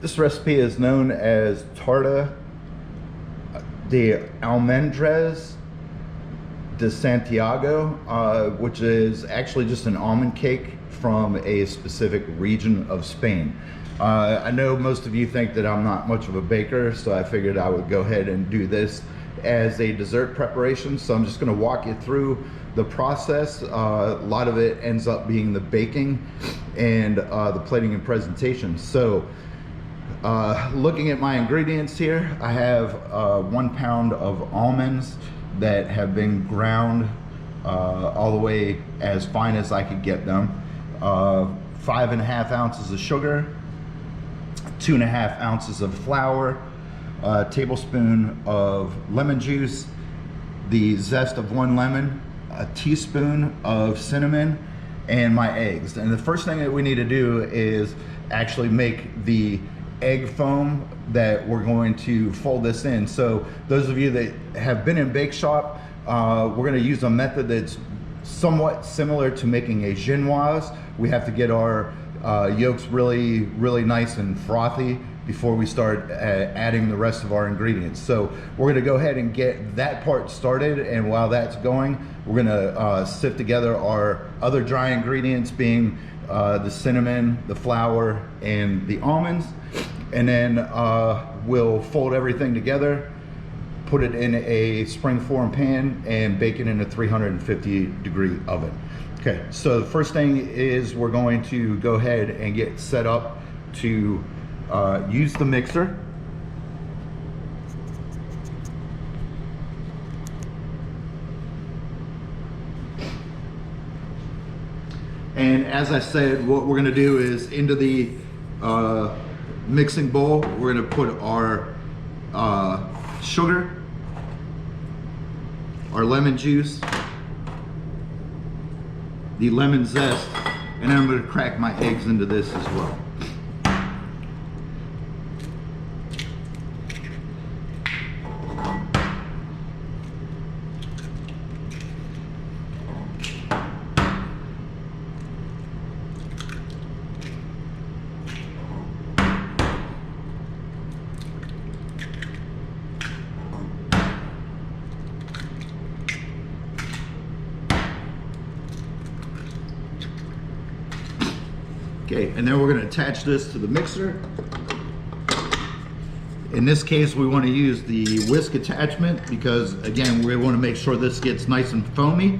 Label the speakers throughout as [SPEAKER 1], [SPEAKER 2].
[SPEAKER 1] This recipe is known as Tarta de Almendras de Santiago, which is actually just an almond cake from a specific region of Spain. I know most of you think that I'm not much of a baker, so I figured I would go ahead and do this as a dessert preparation. So I'm just going to walk you through the process. A lot of it ends up being the baking and the plating and presentation. So looking at my ingredients here, I have 1 pound of almonds that have been ground all the way as fine as I could get them, 5.5 ounces of sugar, 2.5 ounces of flour, a tablespoon of lemon juice, the zest of 1 lemon, a teaspoon of cinnamon, and my eggs. And the first thing that we need to do is actually make the egg foam that we're going to fold this in. So those of you that have been in bake shop, we're going to use a method that's somewhat similar to making a genoise. We have to get our yolks really nice and frothy before we start adding the rest of our ingredients. So we're going to go ahead and get that part started, and while that's going, we're going to sift together our other dry ingredients, being the cinnamon, the flour, and the almonds. And then we'll fold everything together, put it in a springform pan, and bake it in a 350-degree oven. Okay, so the first thing is we're going to go ahead and get set up to use the mixer. And as I said, what we're gonna do is into the mixing bowl, we're gonna put our sugar, our lemon juice, the lemon zest, and then I'm gonna crack my eggs into this as well. Okay, and then we're going to attach this to the mixer. In this case, we want to use the whisk attachment because, again, we want to make sure this gets nice and foamy.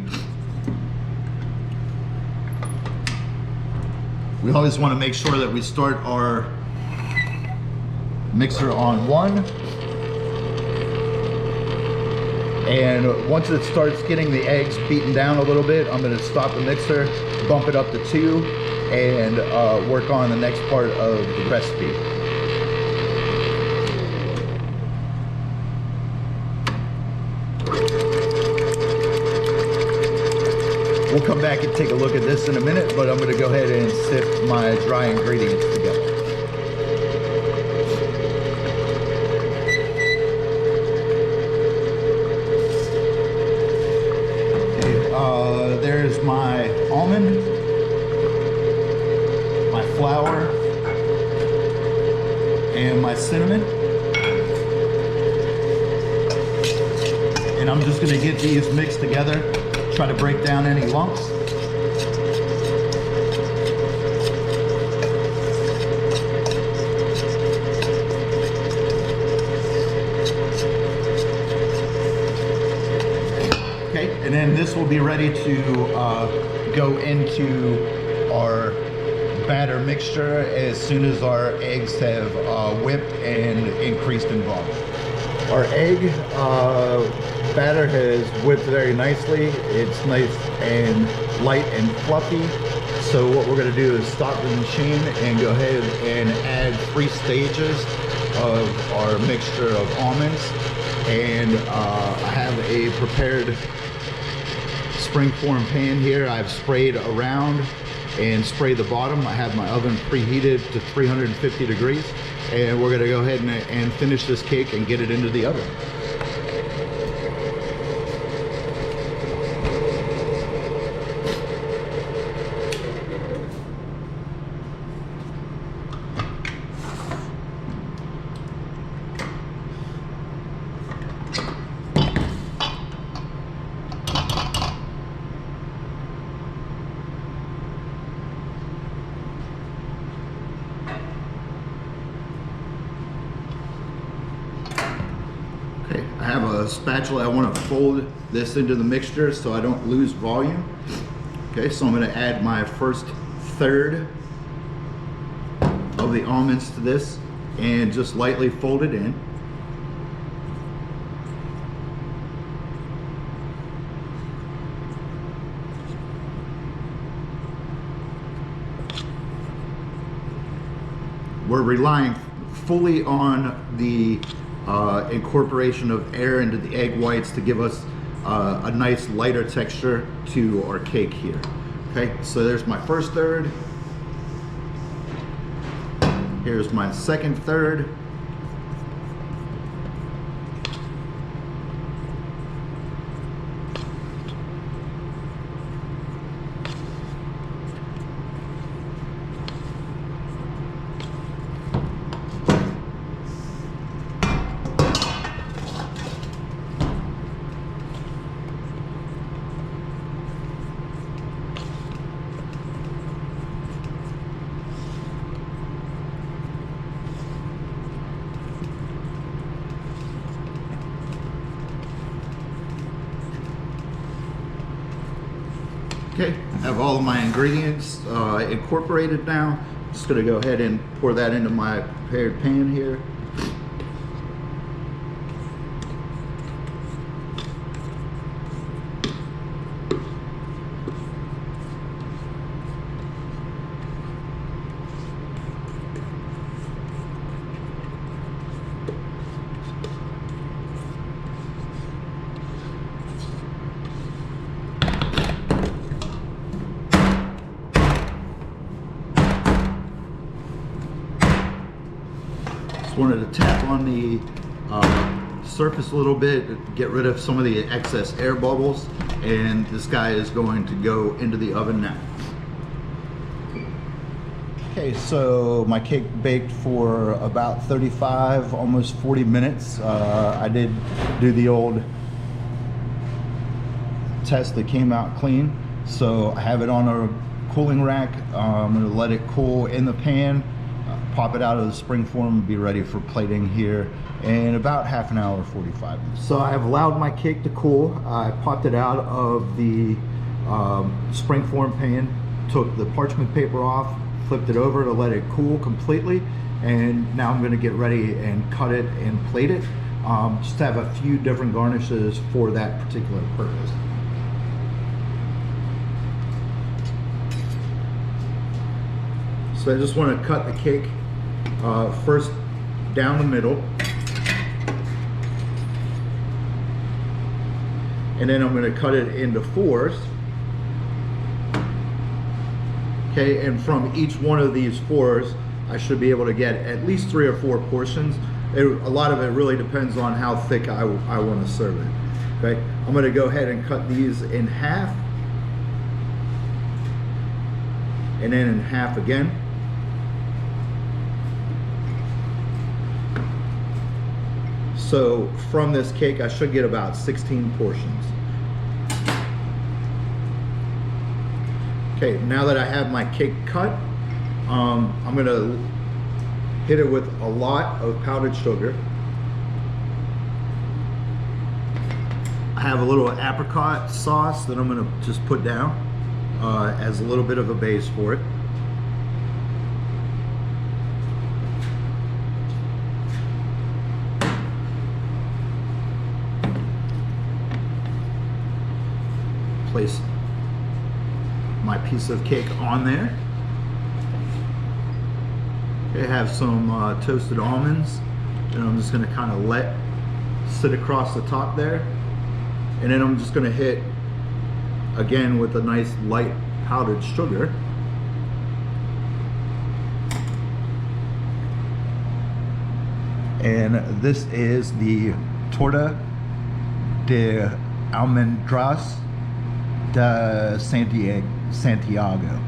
[SPEAKER 1] We always want to make sure that we start our mixer on 1. And once it starts getting the eggs beaten down a little bit, I'm going to stop the mixer, bump it up to 2, and work on the next part of the recipe. We'll come back and take a look at this in a minute, but I'm going to go ahead and sift my dry ingredients together. Okay, there's my almond, my flour, and my cinnamon. And I'm just going to get these mixed together, try to break down any lumps. Okay, and then this will be ready to go into our batter mixture as soon as our eggs have whipped and increased in volume. Our egg batter has whipped very nicely. It's nice and light and fluffy. So what we're going to do is stop the machine and go ahead and add 3 stages of our mixture of almonds. And I have a prepared springform pan here. I've sprayed around and spray the bottom. I have my oven preheated to 350 degrees, and we're going to go ahead and finish this cake and get it into the oven. have a spatula. I want to fold this into the mixture so I don't lose volume. Okay, so I'm going to add my first third of the almonds to this and just lightly fold it in. We're relying fully on the incorporation of air into the egg whites to give us a nice lighter texture to our cake here. Okay, so there's my first third. Here's my second third. Okay, I have all of my ingredients incorporated now. Just gonna go ahead and pour that into my prepared pan here. Wanted to tap on the surface a little bit, get rid of some of the excess air bubbles, and this guy is going to go into the oven now. Okay, so my cake baked for about 35, almost 40 minutes. I did do the old test that came out clean, so I have it on a cooling rack. I'm going to let it cool in the pan, pop it out of the spring form, and be ready for plating here in about half an hour, 45 minutes. So I have allowed my cake to cool. I popped it out of the spring form pan, took the parchment paper off, flipped it over to let it cool completely, and now I'm going to get ready and cut it and plate it. Just to have a few different garnishes for that particular purpose. So I just want to cut the cake first down the middle, and then I'm going to cut it into fours. Okay, and from each one of these fours, I should be able to get at least 3 or 4 portions. A lot of it really depends on how thick I want to serve it. Okay, I'm going to go ahead and cut these in half, and then in half again. So from this cake, I should get about 16 portions. Okay, now that I have my cake cut, I'm gonna hit it with a lot of powdered sugar. I have a little apricot sauce that I'm gonna just put down as a little bit of a base for it. Place my piece of cake on there. I have some toasted almonds, and I'm just going to kind of let sit across the top there, and then I'm just going to hit again with a nice light powdered sugar. And this is the Tarta de Almendras de Santiago.